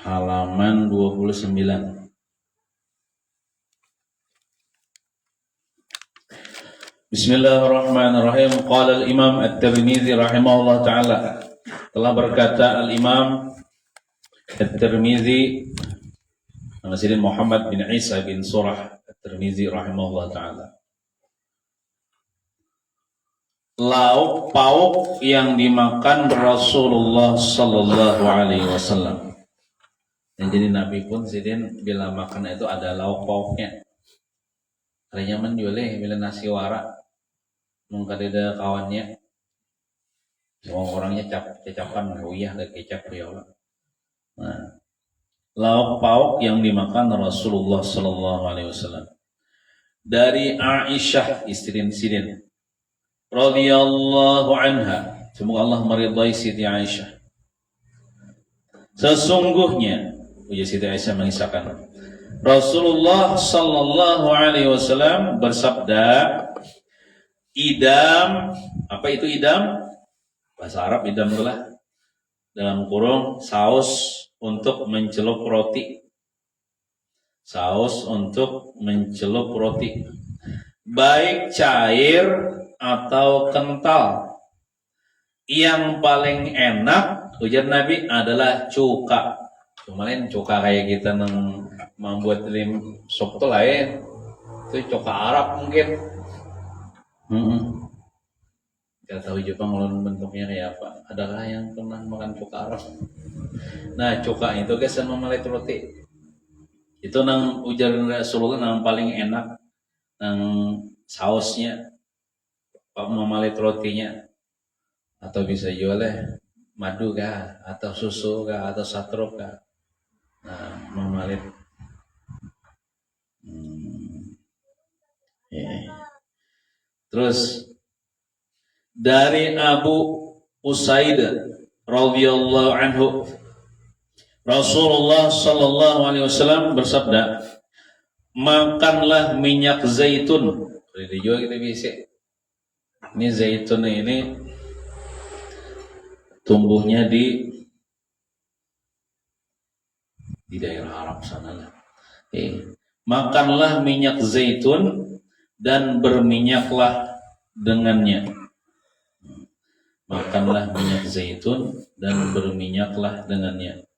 halaman 29. Bismillahirrahmanirrahim. Qala al-Imam At-Tirmidzi rahimahullah ta'ala. Telah berkata al-Imam At-Tirmidzi Sayyidina Muhammad bin Isa bin Surah At-Tirmidzi rahimahullah ta'ala. Lauk pauk yang dimakan Rasulullah sallallahu alaihi wasallam. Jadi Nabi pun sidin bila makan itu ada lauk pauknya. Karena menjualnya bila nasi warak mengkadida kawannya. Semua orangnya cacapan uyah dan kecap ya Allah. Nah, lauk pauk yang dimakan Rasulullah sallallahu alaihi wasallam. Dari Aisyah istri sidin radhiyallahu anha, semoga Allah meridai Siti Aisyah. Sesungguhnya, ujar Siti Aisyah mengisahkan, Rasulullah sallallahu alaihi wasallam bersabda, idam, apa itu idam? Bahasa Arab idam itulah dalam kurung saus untuk mencelup roti. Saus untuk mencelup roti. Baik cair atau kental. Yang paling enak ujar Nabi adalah cuka. Cuman cuka kayak kita membuat lim sop tuh lain. Itu cuka Arab mungkin. Gak tahu juga ngulun bentuknya kayak apa. Adakah yang pernah makan cuka Arab? Nah cuka itu guys sama malet roti. Itu nang ujar Rasulullah nang paling enak. Nang sausnya. Memalit rotinya, atau bisa jualnya madu kah, atau susu kah, atau satruk kah. Nah, memalit. Terus dari Abu Usaid radhiyallahu anhu, Rasulullah sallallahu alaihi wasallam bersabda, makanlah minyak zaitun. Boleh dijual kita bisa. Ini zaitun ini tumbuhnya di daerah Arab sana lah. Makanlah minyak zaitun dan berminyaklah dengannya. Makanlah minyak zaitun dan berminyaklah dengannya.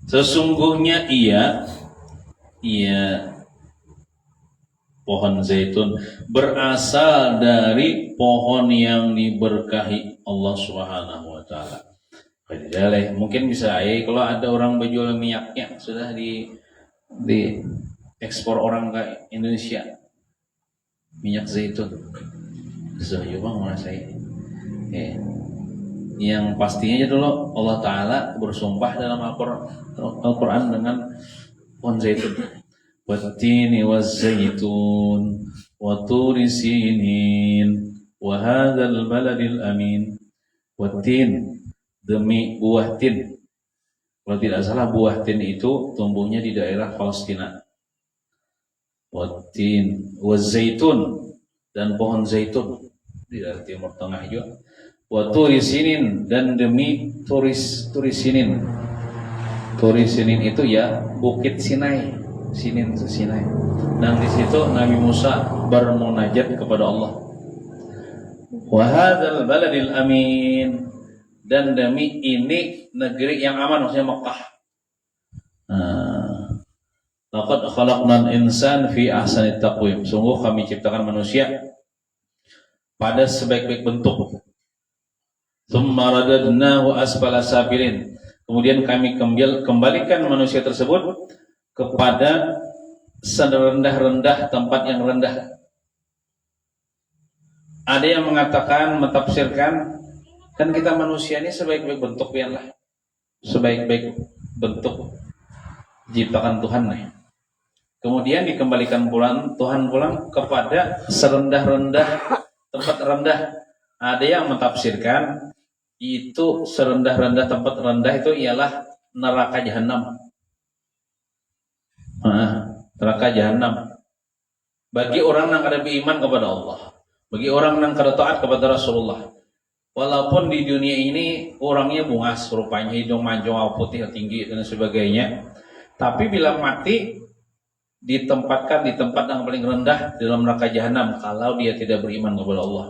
Sesungguhnya ia pohon zaitun berasal dari pohon yang diberkahi Allah Subhanahu wa taala. Mungkin bisa kalau ada orang berjual minyaknya sudah di ekspor orang ke Indonesia. Minyak zaitun. Saya juga menguasai. Yang pastinya dulu Allah taala bersumpah dalam Al-Qur'an dengan pohon zaitun. Wattini wazzaitun wa turi sinin wa hadzal baladil amin. Wattin demi buah tin. Kalau tidak salah buah tin itu tumbuhnya di daerah Palestina. Wattin wazzaitun dan pohon zaitun di daerah Timur Tengah juga. Wa turi sinin dan demi turi sinin. Turi sinin itu ya Bukit Sinai. Sinin itu Sinai. Dan di situ Nabi Musa bermunajat kepada Allah. Wa hadzal baladil amin, dan demi ini negeri yang aman, maksudnya Mekah. Laqad khalaqnal insan fi ahsani taqwim. Sungguh kami ciptakan manusia pada sebaik-baik bentuk. Tsumma radadnahu asfala safilin. Kemudian kami kembalikan manusia tersebut kepada serendah-rendah tempat yang rendah. Ada yang mengatakan, mentafsirkan, kan kita manusia ini sebaik-baik bentuk biarlah. Sebaik-baik bentuk ciptaan Tuhan nih. Kemudian dikembalikan Tuhan pulang kepada serendah-rendah tempat rendah. Ada yang mentafsirkan itu serendah-rendah tempat rendah itu ialah neraka jahanam. Neraka jahanam bagi orang yang ada beriman kepada Allah, bagi orang yang kada taat kepada Rasulullah. Walaupun di dunia ini orangnya bungas, rupanya hidung mancung, putih, tinggi dan sebagainya, tapi bila mati ditempatkan di tempat yang paling rendah di dalam neraka jahanam kalau dia tidak beriman kepada Allah,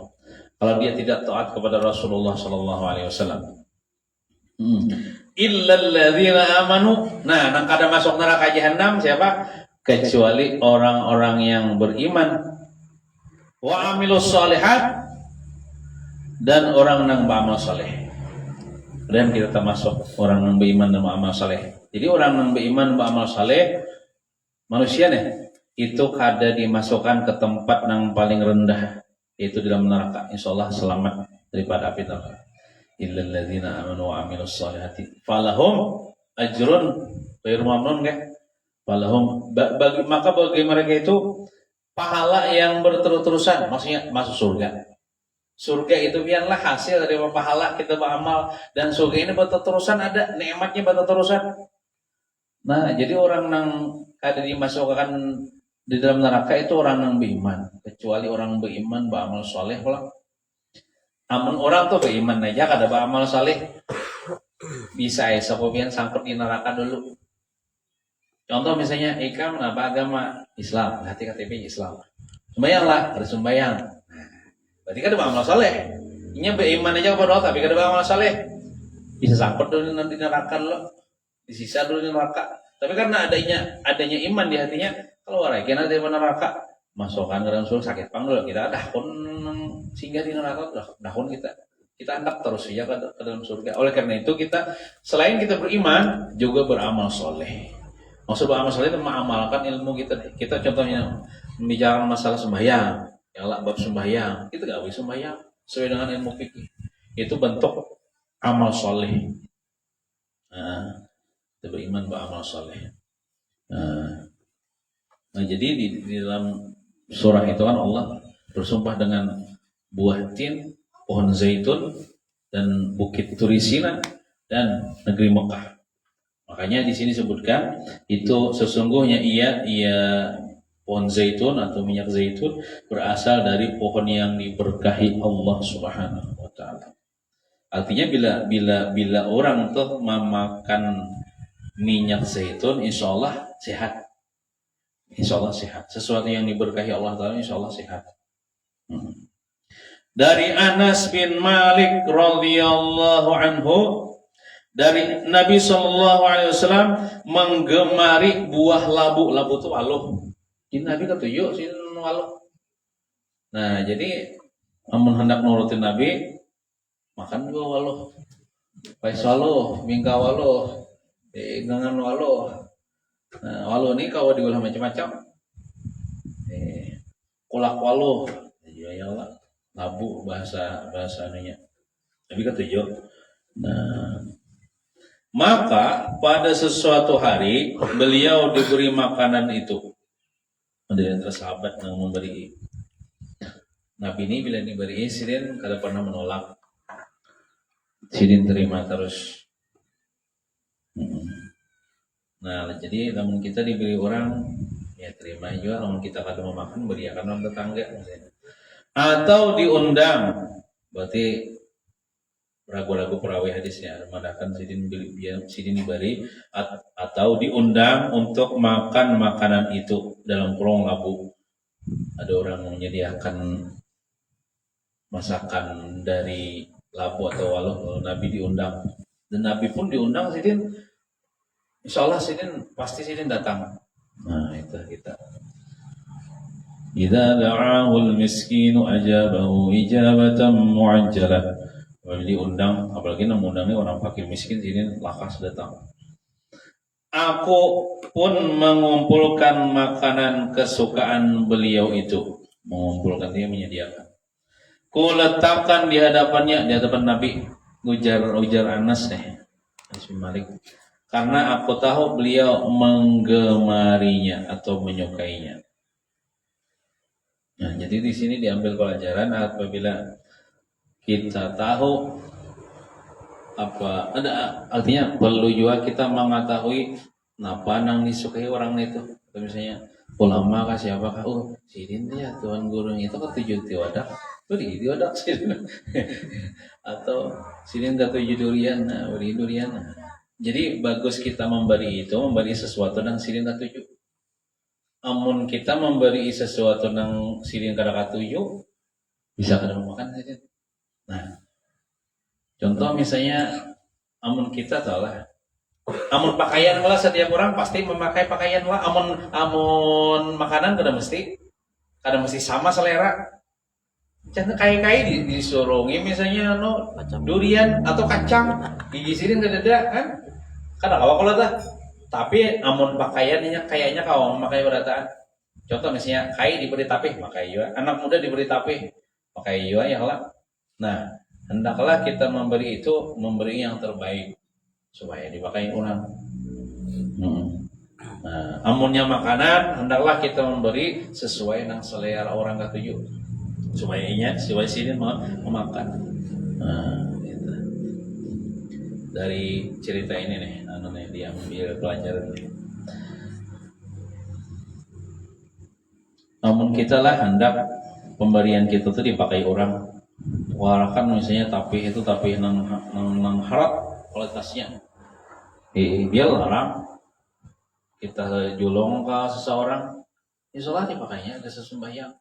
kalau dia tidak taat kepada Rasulullah Sallallahu Alaihi Wasallam. Illalladzina amanu. Nah, nang kada masuk neraka jahanam siapa? Kecuali orang-orang yang beriman. Wa amilus shalihat, dan orang yang beramal saleh. Dan kita termasuk orang yang beriman dan beramal saleh. Jadi orang yang beriman beramal saleh, manusia nih, itu kada dimasukkan ke tempat yang paling rendah, yaitu dalam neraka. Insyaallah selamat daripada api neraka. Illal ladzina amanu wa amilus shalihati falahum ajrun ghairu mamnun kan? Falahum bagi mereka itu pahala yang berterus-terusan, maksudnya masuk surga. Surga itu biarlah hasil dari pahala kita beramal, dan surga ini berterusan, ada nikmatnya berterusan. Nah, jadi orang yang ada dimasukkan di dalam neraka itu orang yang beriman, kecuali orang beriman beramal soleh pula. Amun orang tuh beriman aja kada beramal soleh, bisa kemudian sangkut di neraka dulu. Contoh misalnya Ika apa agama Islam, hati KTP Islam, sembahyang lah, harus sembahyang. Berarti kan ada beramal saleh. Ini beriman aja kepada Allah tapi kada beramal saleh. Bisa sangkut dulu nanti neraka dulu. Disisa dulu di neraka. Tapi karena adanya iman di hatinya, kalau orang kena dari neraka, masukkan ke dalam surga sakit pang dulu. Kita dahun singgah di neraka, dahun kita angkat terus saja ke dalam surga. Oleh karena itu kita selain kita beriman juga beramal soleh. Maksud beramal soleh itu mengamalkan ilmu kita. Kita contohnya membicarakan masalah sembahyang. Yang bab sembahyang, itu gak boleh sembahyang sesuai dengan ilmu fikih. Itu bentuk amal soleh. Kita beriman beramal soleh. Nah, jadi di dalam surah itu kan Allah bersumpah dengan buah tin, pohon zaitun, dan bukit Turisina dan negeri Mekah. Makanya di sini sebutkan itu sesungguhnya ia pohon zaitun atau minyak zaitun berasal dari pohon yang diberkahi Allah Subhanahu wa taala. Artinya bila orang tuh memakan minyak zaitun, insyaallah sehat. Insyaallah sehat. Sesuatu yang diberkahi Allah taala insyaallah sehat. Dari Anas bin Malik radhiyallahu anhu, dari Nabi sallallahu alaihi wasallam menggemari buah labu. Labu itu aluh. Ini Nabi ketujuh sih walau. Nah, jadi amun hendak nurutin Nabi makan juga walau. Pais walau, mingga walau, gangan walau. Nah, walau ini kau diolah macam-macam. Kulak walau, ya Allah, labu bahasa anunya. Nabi ketujuh. Nah, maka pada sesuatu hari beliau diberi makanan itu. Ada antara sahabat yang memberi. Nabi ini bila diberi sidin kada pernah menolak. Sidin terima terus. Nah, jadi namun kita diberi orang ya terima juga, namun kita kada mau makan berikan orang tetangga misalnya. Atau diundang, berarti ragu-ragu perawi hadisnya mengatakan sidin diberi atau diundang untuk makan makanan itu dalam kurung labu. Ada orang menyediakan masakan dari labu atau walau Nabi diundang, dan Nabi pun diundang sidin. Insyaallah sidin pasti sidin datang. Nah itu kita. Idza da'ahu al-miskinu ajabahu ijabatan mu'ajjalah. Kalau diundang, apalagi mengundangnya orang fakir miskin, sini lakas datang. Aku pun mengumpulkan makanan kesukaan beliau itu. Mengumpulkan, dia menyediakan. Ku letakkan di hadapannya, di hadapan Nabi. Ujar Anas nih, Anas bin Malik. Karena aku tahu beliau menggemarinya atau menyukainya. Nah, jadi di sini diambil pelajaran apabila kita tahu apa ada artinya perlu juga kita mengetahui apa yang disukai orang itu. Misalnya ulama kah siapakah? Oh, sidin ya Tuhan guru itu ketujuh tiwadak. beri diodak sidin atau sidin katuju durian, beri durian. Jadi bagus kita memberi sesuatu yang sidin katuju. Amun kita memberi sesuatu yang sidin kada katuju, bisa kada makan sidin. Nah, contoh misalnya amun kita tahu lah, amun pakaian lah setiap orang pasti memakai pakaian lah. Amun makanan kada mesti sama selera. Jangan kai disurungi misalnya durian atau kacang digisirin kada kan? Kada kalau dah. Tapi amun pakaiannya kayaknya kau memakai berataan. Contoh misalnya kai diberi tapih pakai juga, anak muda diberi tapih pakai juga ya lah. Nah, hendaklah kita memberi yang terbaik supaya dipakai orang. Nah, amunnya makanan, hendaklah kita memberi sesuai dengan selera orang katuju supaya sini memakan. Nah, gitu. Dari cerita ini nih, diambil pelajaran nih. Namun kita lah hendak pemberian kita tuh dipakai orang. Walakan misalnya tapi nang harap kualitasnya. Dia larang kita julong ke seseorang, insya Allah dipakainya ada sesembahyang.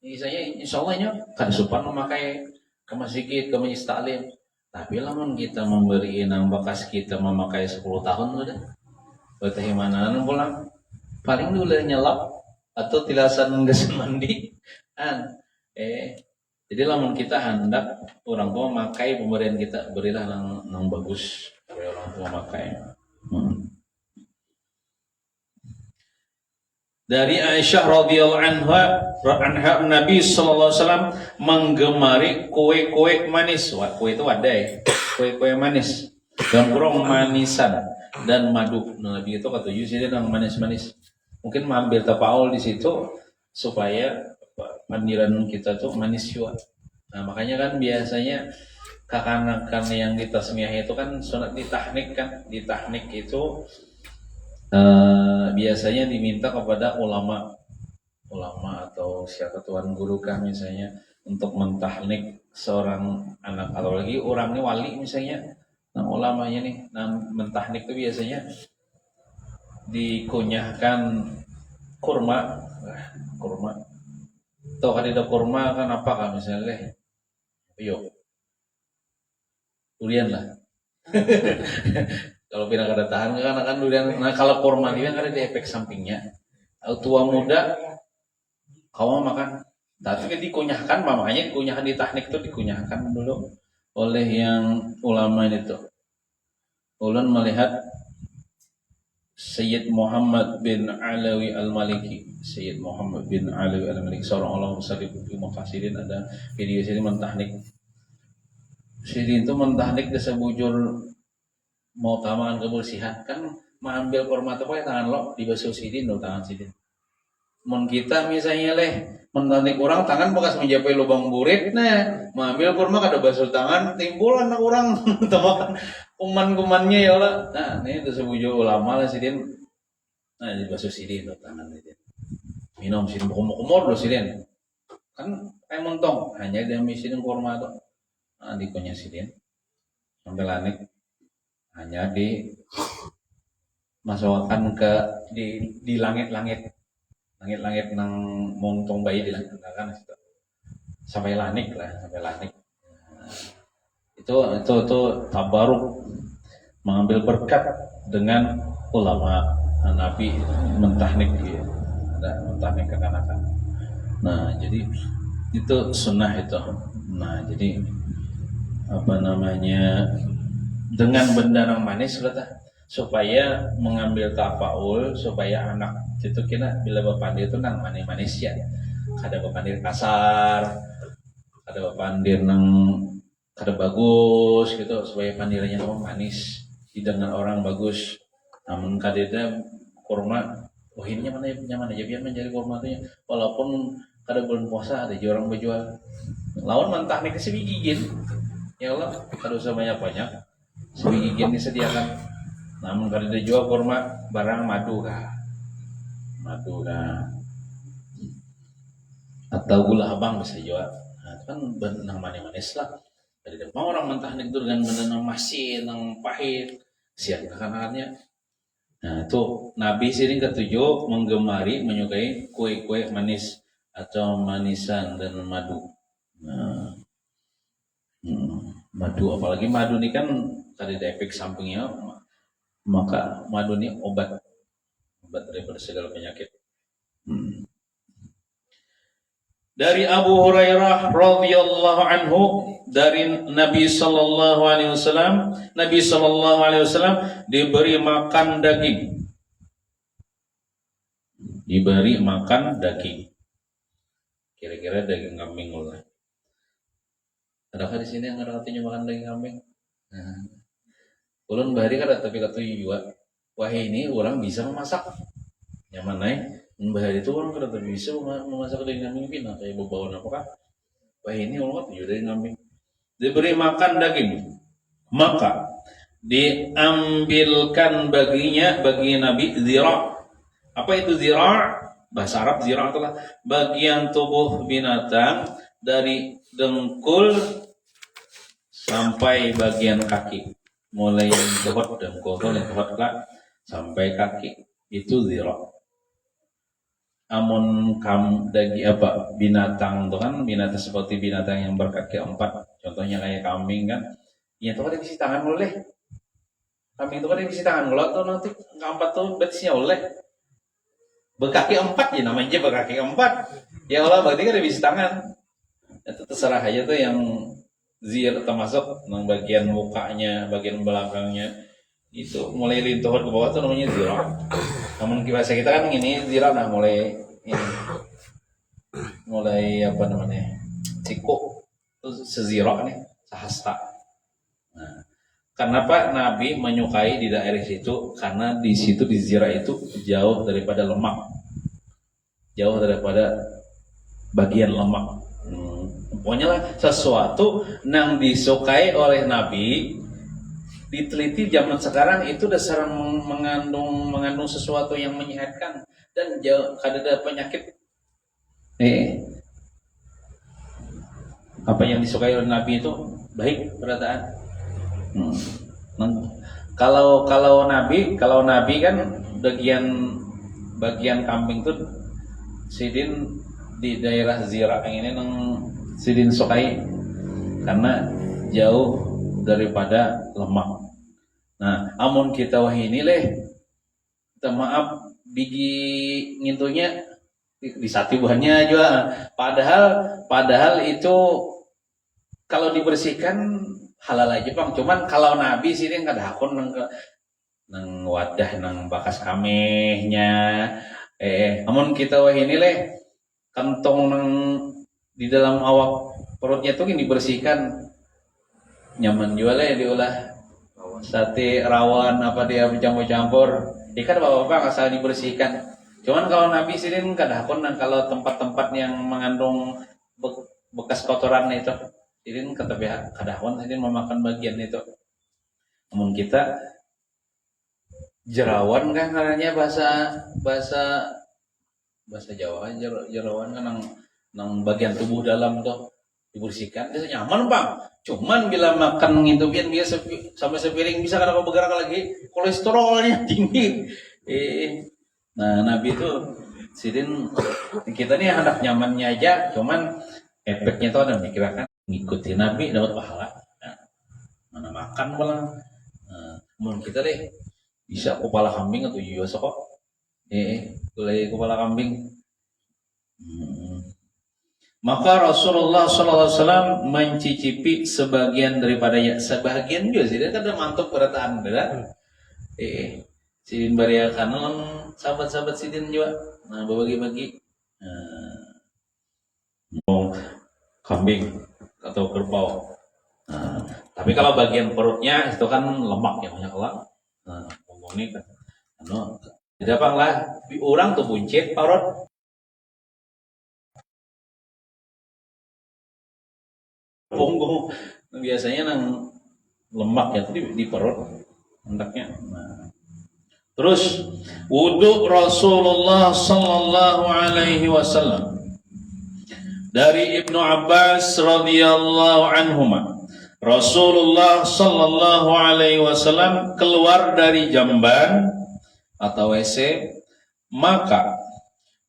Insya Allahnya kan supan memakai ke masjid, ke majlis taklim. Tapi lamun kita memberi nang bekas kita memakai 10 tahun udah, berarti mana pulang paling dulu nyelap atau tilasan nggak mandi jadi lamun kita hendak orang tua memakai pemberian kita, berilah nang bagus supaya orang tua memakai. Dari Aisyah radhiyallahu anha Nabi sallallahu alaihi wasallam menggemari kue-kue manis. Kue itu wadai, kue-kue manis dan kurang manisan dan madu. Nabi itu katuju sih yang manis-manis. Mungkin mengambil tapaul di situ supaya pandiran kita tuh manis juga. Nah, makanya kan biasanya kakak-kakak yang di tasmiyah itu kan sunat ditahnik kan. Di tahnik itu biasanya diminta kepada ulama atau siapa tuan guru kah misalnya untuk mentahnik seorang anak atau lagi orangnya wali misalnya. Nah, ulamanya nih, mentahnik itu biasanya dikunyahkan kurma. Tahu kan ada kurma kan apa kan misalnya? Durian lah. Kalau pindah kada tahan kan akan durian. Nah, kalau kurma dia kan ada efek sampingnya. Tua muda kau makan. Tapi kan dikunyahkan, makanya dikunyahkan di teknik itu dikunyahkan dulu oleh yang ulama itu. Ulun melihat Sayyid Muhammad bin Alawi Al-Maliki. Sayyid Muhammad bin Alawi Al-Maliki seorang ulama besar di Muqasirin, ada video sini mentahnik. Sidin itu mentahnik desa bujur mau tamangan kebersihan kan mengambil kurma itu pakai tangan lo dibasuh sidin lo tangan sidin. Mun kita misalnya mentahnik orang tangan bekas mencapai lubang burit, nah mengambil kurma kada basuh tangan timbul anak orang teman kuman-kumannya ya lah. Nah ini desa bujur ulama lah sidin. Nah dibasuh sidin lo tangan sidin. Minum sidin kumur lo sidin. Kan kayak montong hanya diambil sidin kurma itu. Nah dikunyah sidin sampai lanik. Hanya dimasukkan di langit-langit nang montong bayi di langit kan sampai lanik. Nah, itu tabaruk mengambil berkat dengan ulama. Nabi mentahnik dia, mentahnik kekanakan. Nah jadi itu sunnah itu. Nah jadi dengan benda yang manis supaya mengambil tafaul supaya anak itu kena bila bapandir itu nang manis ya. Kada bapandir kasar, kada bapandir nang kada bagus gitu supaya pandirannya manis didengar orang bagus. Namun kadeda kurma ini nyaman aja biar menjadi kurma tuh walaupun kada bulan puasa ada orang berjual. Lawan mentah nih kasih gigin. Ya Allah, kada usah banyak-banyak. Sebegini disediakan. Namun kalau dijual kurma barang madu kah atau gula abang bisa jual. Nah, itu kan benang manis lah. Dari depan orang mentah itu dengan benang masin, yang pahit, siang kekanakannya. Nah, itu Nabi sini ketujuh menggemari, menyukai kue-kue manis atau manisan dan madu. Nah, madu, apalagi madu ini kan tadi ada efek sampingnya, maka madu ini obat daripada segala penyakit. Dari Abu Hurairah radhiyallahu anhu, dari Nabi sallallahu alaihi wasallam diberi makan daging. Diberi makan daging. Kira-kira daging kambing lah. Adakah di sini yang ada artinya makan daging kambing? Ulun bahari kada tapi kata juga, wah ini orang bisa memasak. Yang mana bahari itu orang kada bisa memasak daging kambing pina kayak bebauan apakah? Wah ini orang tujuh daging kambing. Diberi makan daging, maka diambilkan baginya bagi Nabi zira'. Apa itu zira'? Bahasa Arab zira' adalah bagian tubuh binatang dari dengkul sampai bagian kaki, mulai kehot dengkul sampai kaki, itu zira'. Amun daging apa binatang itu kan binatang seperti binatang yang berkaki 4, contohnya kayak kambing kan, ya itu kan dibisi tangan oleh kambing itu kan dibisi tangan kalau tuh nanti keempat tuh betisnya oleh berkaki 4 ya namanya berkaki 4 ya Allah berarti kan dibisi tangan. Itu terserah aja tuh yang zir termasuk yang bagian mukanya, bagian belakangnya itu mulai lintuh ke bawah tuh namanya zira'. Namun bahasa kita kan ini zira', nah mulai apa namanya siku itu sezira' nih sehasta. Nah, kenapa Nabi menyukai di daerah situ? Karena di situ di zira' itu jauh daripada lemak, jauh daripada bagian lemak. Pokoknya lah sesuatu yang disukai oleh Nabi, diteliti zaman sekarang itu dasar mengandung sesuatu yang menyehatkan dan jauh kada penyakit. Apa yang disukai oleh Nabi itu baik perkataan. Kalau Nabi kan bagian kambing tuh sidin di daerah zira' yang ini nang sidin sukai karena jauh daripada lemak. Nah, amun kita wah ini kita maaf bigi ngintunya di satibuhannya juga. Padahal itu kalau dibersihkan halal aja Bang. Cuman kalau Nabi sini kada hakun nang wadah nang bakas kamehnya. Amun kita wah ini kantong nang di dalam awak perutnya tuh ini dibersihkan. Nyaman juga diolah sate rawan apa dia campur-campur ikan apa-apa asal dibersihkan. Cuman kalau Nabi sini kada hakun kalau tempat-tempat yang mengandung bekas kotoran itu sini kada hakun sini memakan bagian itu. Namun kita jerawan kan namanya bahasa Jawa jerawan kan nang bagian tubuh dalam tuh dibersihkan itu nyaman Bang. Cuman bila makan ngintupin biasa sampai sepiring bisa kadang bergerak lagi kolesterolnya tinggi. Nah Nabi itu sidin kita nih hendak nyamannya aja, cuman efeknya itu ada mikirkan ngikuti Nabi dapat pahala. Nah, mana makan malah. Nah, kita bisa kepala kambing atau biasa kok. Boleh kepala kambing. Maka Rasulullah SAW mencicipi sebagian daripadanya, sebagian juga sih dia kan mantap perkataan dah. Sidin baria kanan sahabat-sahabat sidin juga, nah berbagi-bagi. Kambing atau kerbau. Tapi kalau bagian perutnya itu kan lemak yang banyak lah. Ngomong ini kan, tidak apa lah, orang tuh buncit perut. Punggung biasanya nang lemak ya di perut hendaknya. Nah. Terus wudu Rasulullah sallallahu alaihi wasallam. dari Ibnu Abbas radhiyallahu anhuma, Rasulullah sallallahu alaihi wasallam keluar dari jamban atau WC, maka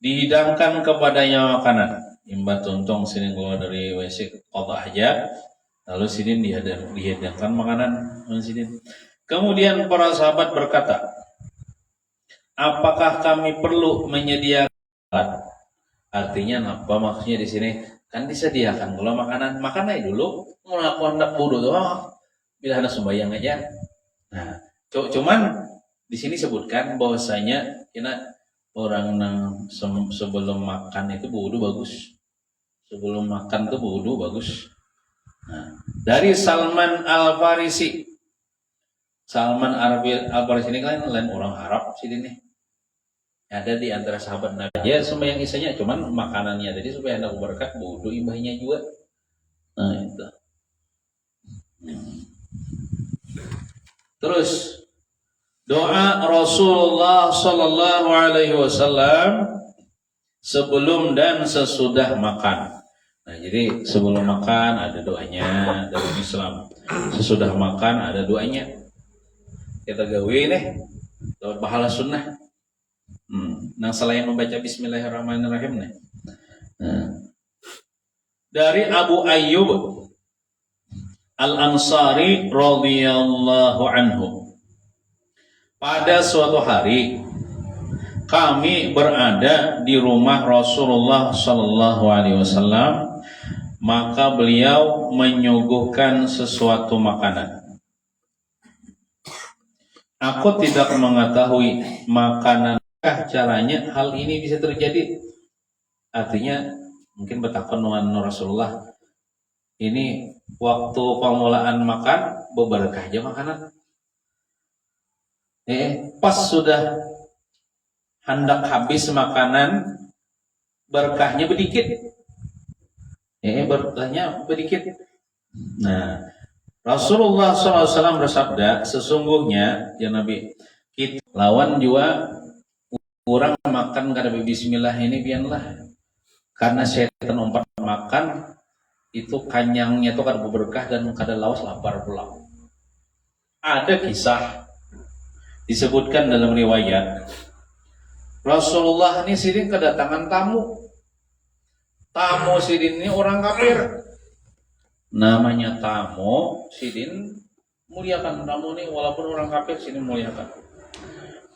dihidangkan kepadanya makanan. Imba tuntung sini keluar dari WC qada aja, lalu sini dihidangkan makanan sini. Kemudian para sahabat berkata, apakah kami perlu menyediakan? Artinya apa maksudnya di sini? Kan disediakan kalau makanan aja dulu, melakukan hendak wudu tuh, bila ada sembahyang aja. Nah, cuman di sini sebutkan bahwasanya orang sebelum makan itu wudu bagus. Sebelum makan tuh wudu bagus. Nah, dari Salman Al-Farisi. Salman Al-Farisi ini kan lain orang Arab sini nih. Ada di antara sahabat Nabi. Ya sembahyang isanya, cuman makanannya tadi supaya ada berkat wudu imbahnya juga. Nah itu. Terus doa Rasulullah sallallahu alaihi wasallam sebelum dan sesudah makan. Nah, jadi sebelum makan ada doanya dari Islam. Sesudah makan ada doanya. Kita gawe nih lewat pahala sunnah. Nah, selain membaca Bismillahirrahmanirrahim nih. Dari Abu Ayyub Al-Ansari radhiyallahu anhu. Pada suatu hari kami berada di rumah Rasulullah sallallahu alaihi wasallam, maka beliau menyuguhkan sesuatu makanan. Aku tidak mengetahui makanan caranya hal ini bisa terjadi. Artinya mungkin bertakon dengan Rasulullah, ini waktu permulaan makan berberkah aja makanan. Pas sudah hendak habis makanan, berkahnya sedikit. Berkahnya sedikit. Nah, Rasulullah SAW bersabda, sesungguhnya ya Nabi, kita lawan juga kurang makan kada bismillah ini biarlah, karena setan umpat makan itu kanyangnya itu kada berberkah dan kada lawas lapar pula. Ada kisah disebutkan dalam riwayat Rasulullah ini sidin kedatangan tamu sidin ini orang kafir, namanya tamu sidin muliakan tamu ini walaupun orang kafir sidin muliakan.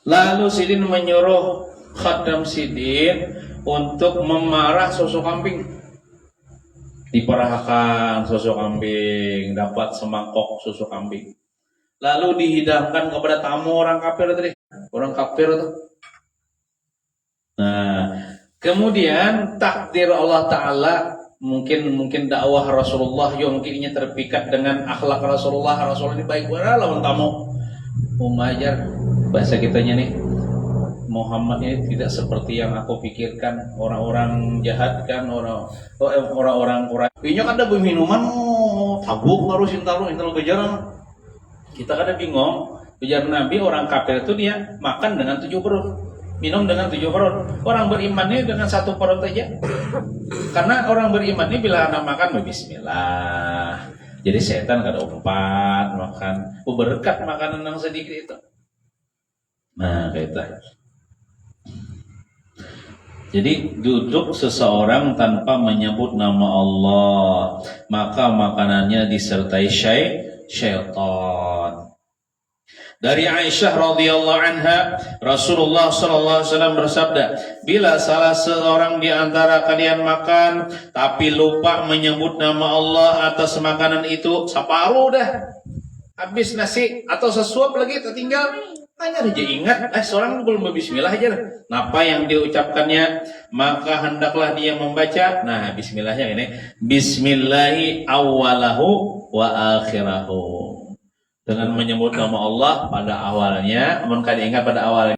Lalu sidin menyuruh khadam sidin untuk memarah susu kambing. Diperahkan susu kambing, dapat semangkok susu kambing. Lalu dihidangkan kepada tamu orang kafir tadi. Orang kafir itu. Nah, kemudian takdir Allah Ta'ala, mungkin dakwah Rasulullah yang mungkin ini terpikat dengan akhlak Rasulullah. Rasulullah ini baik banget lawan tamu. Mengajar bahasa kitanya nih, Muhammad ini tidak seperti yang aku pikirkan. Orang-orang jahat kan, orang-orang Quraisy. Ini kan ada minuman, tabuk harus intalu kejaran. Kita kada bingung. Kejar Nabi orang kafir itu dia makan dengan 7 perut, minum dengan 7 perut. Orang beriman ini dengan 1 perut aja. Karena orang beriman ini bila anak makan bismillah. Jadi setan kada umpat makan, berkat makanan yang sedikit itu. Nah, kayak itu. Jadi duduk seseorang tanpa menyebut nama Allah, maka makanannya disertai syaitan. Dari Aisyah radhiyallahu anha, Rasulullah sallallahu alaihi wasallam bersabda, bila salah seorang di antara kalian makan tapi lupa menyebut nama Allah atas makanan itu, separuh dah habis nasi atau sesuap lagi tertinggal, hanya aja ingat, seorang belum berbismillah aja lah. Apa yang diucapkannya, maka hendaklah dia membaca. Nah, bismillahnya ini, bismillahi awalahu wa akhirahu. Dengan menyebut nama Allah pada awalnya, namun kada ingat pada awalnya